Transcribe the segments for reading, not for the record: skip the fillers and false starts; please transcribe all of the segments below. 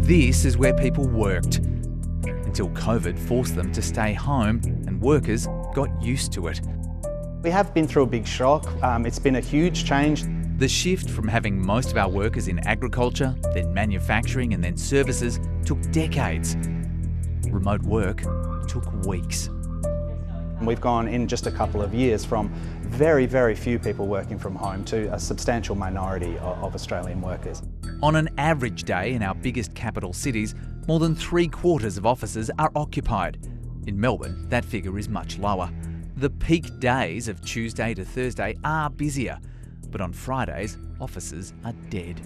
This is where people worked, until COVID forced them to stay home and workers got used to it. We have been through a big shock. It's been a huge change. The shift from having most of our workers in agriculture, then manufacturing and then services took decades. Remote work took weeks. We've gone in just a couple of years from very, very few people working from home to a substantial minority of Australian workers. On an average day in our biggest capital cities, more than 3/4 of offices are occupied. In Melbourne, that figure is much lower. The peak days of Tuesday to Thursday are busier, but on Fridays, offices are dead.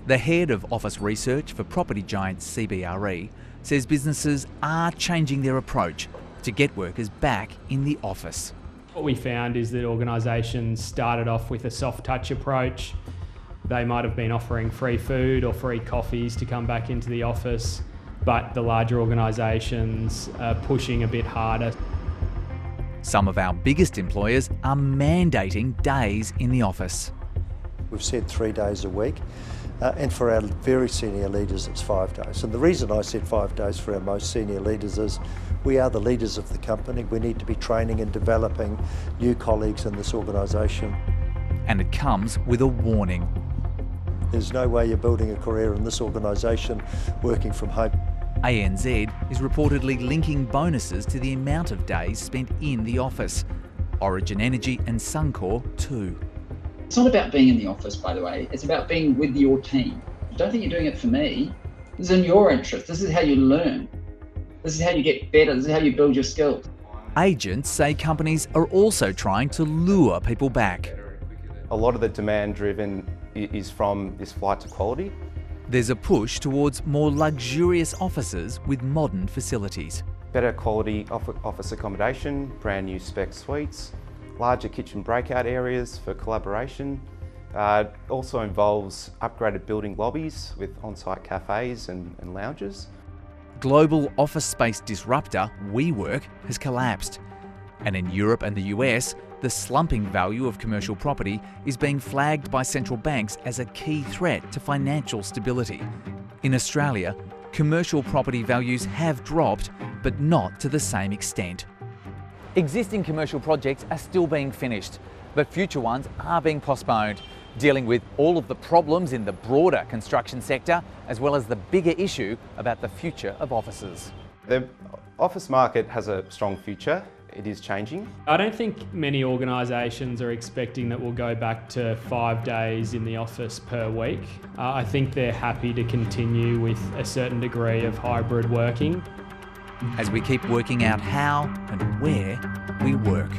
The head of office research for property giant CBRE says businesses are changing their approach to get workers back in the office. What we found is that organisations started off with a soft touch approach. They might have been offering free food or free coffees to come back into the office, but the larger organisations are pushing a bit harder. Some of our biggest employers are mandating days in the office. We've said 3 days a week, and for our very senior leaders it's 5 days. And the reason I said 5 days for our most senior leaders is we are the leaders of the company. We need to be training and developing new colleagues in this organisation. And it comes with a warning. There's no way you're building a career in this organisation working from home. ANZ is reportedly linking bonuses to the amount of days spent in the office. Origin Energy and Suncor too. It's not about being in the office, by the way. It's about being with your team. I don't think you're doing it for me. This is in your interest. This is how you learn. This is how you get better. This is how you build your skills. Agents say companies are also trying to lure people back. A lot of the demand driven is from this flight to quality. There's a push towards more luxurious offices with modern facilities. Better quality office accommodation, brand new spec suites, larger kitchen breakout areas for collaboration. Also involves upgraded building lobbies with on-site cafes and lounges. Global office space disruptor WeWork has collapsed. And in Europe and the US, the slumping value of commercial property is being flagged by central banks as a key threat to financial stability. In Australia, commercial property values have dropped, but not to the same extent. Existing commercial projects are still being finished, but future ones are being postponed, dealing with all of the problems in the broader construction sector, as well as the bigger issue about the future of offices. The office market has a strong future. It is changing. I don't think many organisations are expecting that we'll go back to 5 days in the office per week. I think they're happy to continue with a certain degree of hybrid working. As we keep working out how and where we work.